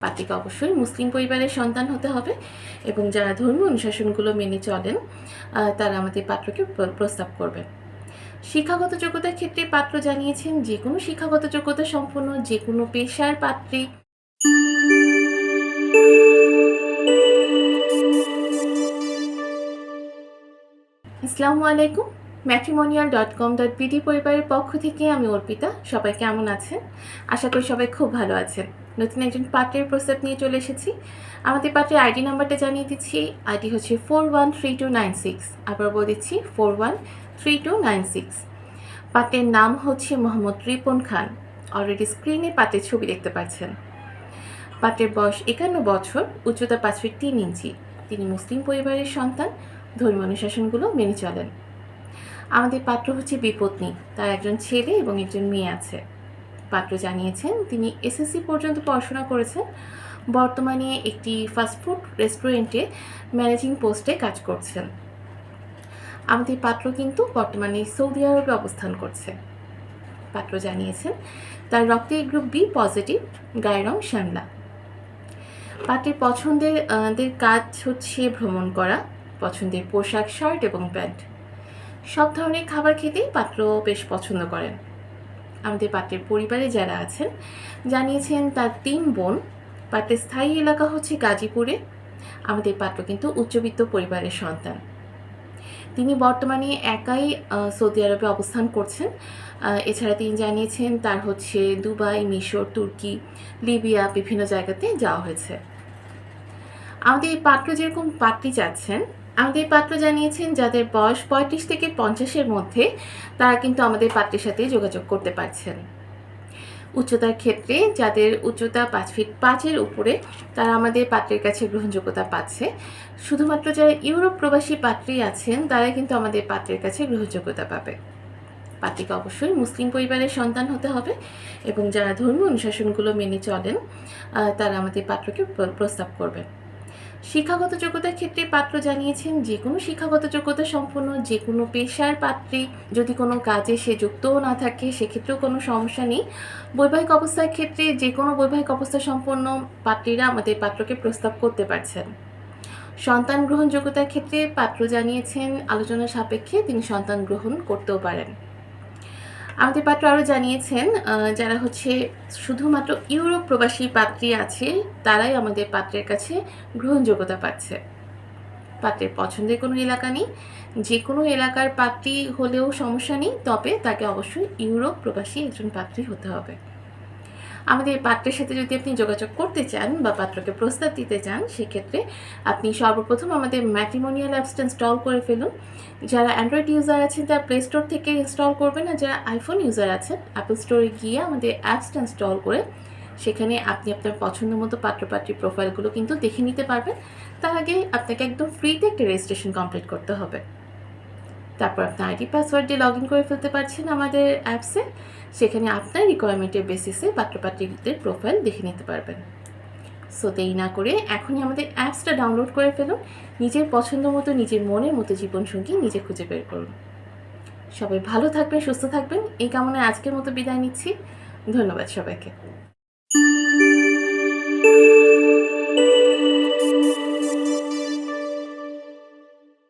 পাত্রীকে অবশ্যই মুসলিম পরিবারের সন্তান হতে হবে এবং যারা ধর্মীয় অনুশাসনগুলো মেনে চলেন তারা আমাদের পাত্রকে প্রস্তাব করবেন। শিক্ষাগত যোগ্যতার ক্ষেত্রে পাত্র জানিয়েছেন যে কোনো শিক্ষাগত যোগ্যতা সম্পন্ন যে কোনো পেশার পাত্রী। আসসালামু আলাইকুম। matrimonial.com.bd পরিবারের পক্ষ থেকে আমি অর্পিতা। সবাই কেমন আছেন? আশা করি সবাই খুব ভালো আছেন। নতুন একজন পাত্রের প্রস্তাব নিয়ে চলে এসেছি। আমাদের পাত্রের আইডি নাম্বারটা জানিয়ে দিচ্ছি। আইডি হচ্ছে 413296। আবার বলে দিচ্ছি 413296। পাত্রের নাম হচ্ছে মোহাম্মদ রিপন খান। অলরেডি স্ক্রিনে পাত্রের ছবি দেখতে পাচ্ছেন। পাত্রের বয়স 51 বছর, উচ্চতা 5 ফিট 3 ইঞ্চি। তিনি মুসলিম পরিবারের সন্তান, ধর্মীয় অনুশাসনগুলো মেনে চলেন। আমাদের পাত্র হচ্ছে বিপত্নী, তার একজন ছেলে এবং একজন মেয়ে আছে। পাত্র জানিয়েছেন তিনি এসএসসি পর্যন্ত পড়াশোনা করেছেন, বর্তমানে একটি ফাস্টফুড রেস্টুরেন্টে ম্যানেজিং পোস্টে কাজ করছেন। আমাদের পাত্র কিন্তু বর্তমানে সৌদি আরবে অবস্থান করছে। পাত্র জানিয়েছেন তার রক্তের গ্রুপ বি পজিটিভ, গায়ের রং শ্যামলা। পাত্রের পছন্দের কাজ হচ্ছে ভ্রমণ করা, পছন্দের পোশাক শার্ট এবং প্যান্ট। সব ধরনের খাবার খেতেই পাত্র বেশ পছন্দ করেন। আমাদের পাত্রের পরিবারে যারা আছেন জানিয়েছেন তার 3 বোন। পাত্রের স্থায়ী এলাকা হচ্ছে গাজীপুরে। আমাদের পাত্র কিন্তু উচ্চবিত্ত পরিবারের সন্তান। তিনি বর্তমানে একাই সৌদি আরবে অবস্থান করছেন। এছাড়া তিনি জানিয়েছেন তার হচ্ছে দুবাই, মিশর, তুর্কি, লিবিয়া বিভিন্ন জায়গাতে যাওয়া হয়েছে। আমাদের পাত্র যেরকম পাত্রী চাচ্ছেন, আমাদের পাত্র জানিয়েছেন যাদের বয়স 35 থেকে 50-এর মধ্যে তারা কিন্তু আমাদের পাত্রের সাথে যোগাযোগ করতে পারছেন। উচ্চতার ক্ষেত্রে যাদের উচ্চতা 5 ফিট 5-এর উপরে তারা আমাদের পাত্রের কাছে গ্রহণযোগ্যতা পাচ্ছে। শুধুমাত্র যারা ইউরোপ প্রবাসী পাত্রী আছেন তারা কিন্তু আমাদের পাত্রের কাছে গ্রহণযোগ্যতা পাবে। পাত্রীকে অবশ্যই মুসলিম পরিবারের সন্তান হতে হবে এবং যারা ধর্মীয় অনুশাসনগুলো মেনে চলেন তারা আমাদের পাত্রকে প্রস্তাব করবেন। শিক্ষাগত যোগ্যতার ক্ষেত্রে পাত্র জানিয়েছেন যে কোনো শিক্ষাগত যোগ্যতা সম্পন্ন যে কোনো পেশার পাত্রী, যদি কোনো কাজে সে যুক্তও না থাকে সেক্ষেত্রেও কোনো সমস্যা নেই। বৈবাহিক অবস্থার ক্ষেত্রে যে কোনো বৈবাহিক অবস্থা সম্পন্ন পাত্রীরা আমাদের পাত্রকে প্রস্তাব করতে পারছেন। সন্তান গ্রহণযোগ্যতার ক্ষেত্রে পাত্র জানিয়েছেন আলোচনা সাপেক্ষে তিনি সন্তান গ্রহণ করতেও পারেন। আমাদের পাত্র আরও জানিয়েছেন যারা হচ্ছে শুধুমাত্র ইউরোপ প্রবাসী পাত্রী আছে তারাই আমাদের পাত্রের কাছে গ্রহণযোগ্যতা পাচ্ছে। পাত্রের পছন্দের কোনো এলাকা নেই, যে কোনো এলাকার পাত্রী হলেও সমস্যা নেই, তবে তাকে অবশ্যই ইউরোপ প্রবাসী একজন পাত্রী হতে হবে। আমাদের পাত্রের সাথে যদি আপনি যোগাযোগ করতে চান বা পাত্রকে প্রস্তাব দিতে চান সেক্ষেত্রে আপনি সর্বপ্রথম আমাদের ম্যাট্রিমোনিয়াল অ্যাপসটা ইনস্টল করে ফেলুন। যারা অ্যান্ড্রয়েড ইউজার আছেন তারা প্লে স্টোর থেকে ইনস্টল করবেন, আর যারা আইফোন ইউজার আছেন অ্যাপল স্টোরে গিয়ে আমাদের অ্যাপসটা ইনস্টল করে সেখানে আপনি আপনার পছন্দ মতো পাত্রপাত্রী প্রোফাইলগুলো কিন্তু দেখে নিতে পারবেন। তার আগে আপনাকে একদম ফ্রিতে একটা রেজিস্ট্রেশন কমপ্লিট করতে হবে। তারপর আপনার আইডি পাসওয়ার্ড দিয়ে লগ ইন করে ফেলতে পারছেন আমাদের অ্যাপসে। সেখানে আপনার রিকোয়ারমেন্টের বেসিসে পাত্রপাত্রীদের প্রোফাইল দেখে নিতে পারবেন। সো দেরি না করে এখনই আমাদের অ্যাপসটা ডাউনলোড করে ফেলুন। নিজের পছন্দ মতো নিজের মনের মতো জীবনসঙ্গী নিজে খুঁজে বের করুন। সবাই ভালো থাকবেন, সুস্থ থাকবেন এই কামনায় আজকের মতো বিদায় নিচ্ছি। ধন্যবাদ সবাইকে।